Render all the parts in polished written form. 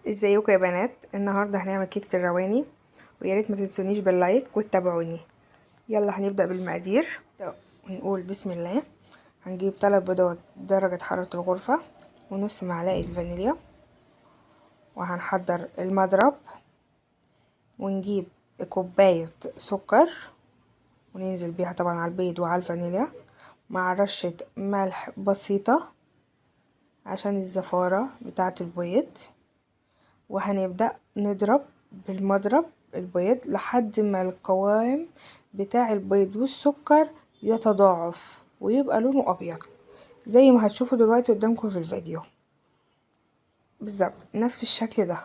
ازيكم يا بنات؟ النهارده هنعمل كيكه الرواني، ويا ريت ما تنسونيش باللايك وتتابعوني. يلا هنبدا بالمقادير. ونقول بسم الله. هنجيب 3 بيضات درجه حراره الغرفه، ونص معلقه فانيليا، وهنحضر المضرب، ونجيب كوبايه سكر، وننزل بيها طبعا على البيض وعلى الفانيليا، مع رشه ملح بسيطه عشان الزفاره بتاعه البيض. وهنبدأ نضرب بالمضرب البيض لحد ما القوام بتاع البيض والسكر يتضاعف ويبقى لونه أبيض، زي ما هتشوفوا دلوقتي قدامكم في الفيديو بالظبط نفس الشكل ده.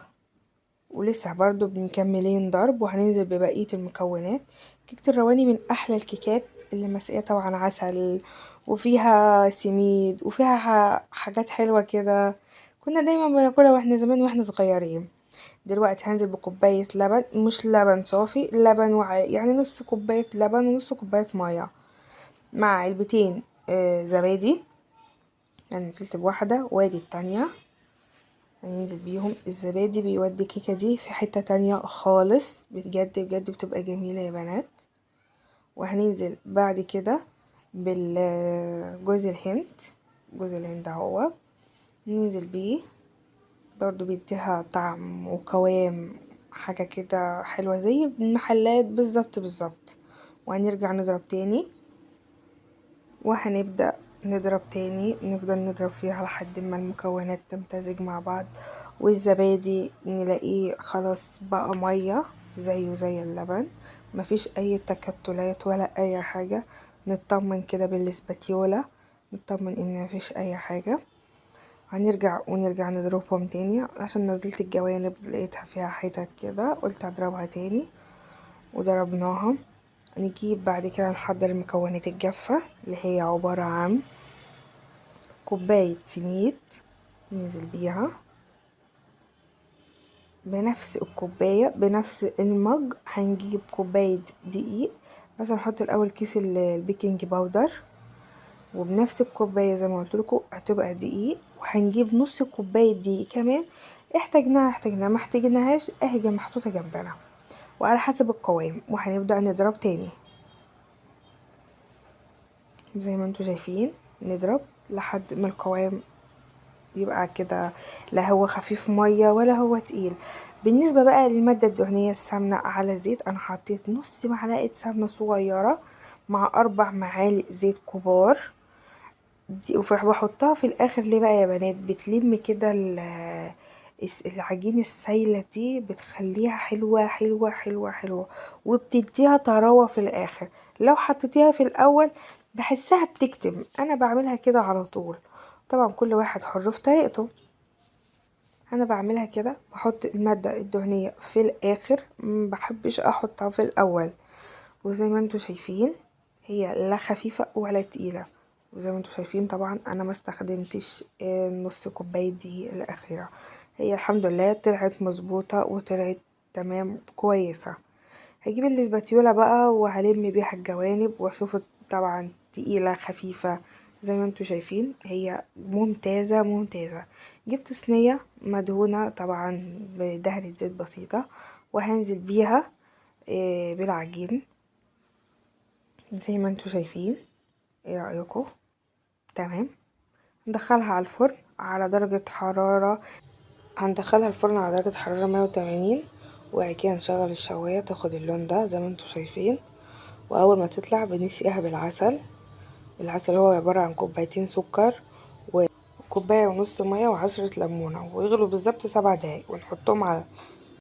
ولسه برضو بنكملين ضرب، وهننزل ببقية المكونات. كيكة الرواني من أحلى الكيكات اللي مسقية طبعا عسل، وفيها سميد، وفيها حاجات حلوة كده. كنا دايما بناكلها واحنا زمان واحنا صغيرين. دلوقتي هنزل بكوباية لبن، مش لبن صافي، لبن يعني نص كوباية لبن ونص كوباية مية، مع علبتين زبادي. يعني نزلت بواحدة وادي التانية، هننزل بيهم. الزبادي بيودي الكيكة دي في حتة تانية خالص، بجد بجد بتبقى جميلة يا بنات. وهننزل بعد كده بالجوز الهند. جوز الهند اهو ننزل بيه، برضو بيديها طعم وقوام، حاجة كده حلوة زي المحلات بالظبط بالظبط. وهنرجع نضرب تاني، وهنبدأ نضرب تاني، نفضل نضرب فيها لحد ما المكونات تمتزج مع بعض، والزبادي نلاقيه خلاص بقى مية زيه زي اللبن، مفيش اي تكتلات ولا اي حاجة. نطمن كده بالاسباتيولا، نطمن ان مفيش اي حاجة. ونرجع نضربهم تاني، عشان نزلت الجوانب لقيتها فيها حتت كده، قلت اضربها تاني وضربناها. نجيب بعد كده نحضر المكونات الجافة، اللي هي عبارة عن كوباية سميد، ننزل بيها بنفس الكوباية بنفس المج. هنجيب كوباية دقيق، بس هنحط الاول كيس البيكنج باودر، وبنفس الكوباية زي ما قلتلكوا هتبقى دقيق. وهنجيب نص كوباية دقيق كمان، احتاجناها ما احتاجناهاش اهي محطوطة جنبنا، وعلى حسب القوام. وهنبدأ نضرب تاني زي ما انتوا شايفين، نضرب لحد ما القوام يبقى كده، لا هو خفيف مية ولا هو تقيل. بالنسبة بقى للمادة الدهنية، السمنة على زيت، انا حطيت نص معلقة سمنة صغيرة مع 4 معالق زيت كبار دي، وبحطها في الاخر. ليه بقى يا بنات؟ بتلم كده العجين السايلة دي، بتخليها حلوة حلوة حلوة حلوة، وبتديها طراوة في الاخر. لو حطيتيها في الاول بحسها بتكتم، انا بعملها كده على طول. طبعا كل واحد حر في طريقته، انا بعملها كده، بحط المادة الدهنية في الاخر، مبحبش احطها في الاول. وزي ما انتوا شايفين هي لا خفيفة ولا تقيلة. وزي ما انتوا شايفين طبعا انا ما استخدمتش نص كوباية دي الاخيرة. هي الحمد لله طلعت مظبوطة وطلعت تمام كويسة. هجيب الاسباتيولا بقى وهلم بيها الجوانب واشوف طبعا تقيلة خفيفة. زي ما انتوا شايفين هي ممتازة ممتازة. جبت صينية مدهونة طبعا بدهنة زيت بسيطة، وهنزل بيها بالعجين زي ما انتوا شايفين. ايه رأيكم؟ تمام. ندخلها على الفرن على درجة حرارة، هندخلها الفرن على درجة حرارة 180، وبعد كده نشغل الشواية تاخد اللون ده زي ما انتوا شايفين. واول ما تطلع بنسقيها بالعسل. العسل هو عبارة عن كوبايتين سكر وكوباية ونص مية وعشرة ليمونة، ويغلوا بالظبط 7 دقايق، ونحطهم على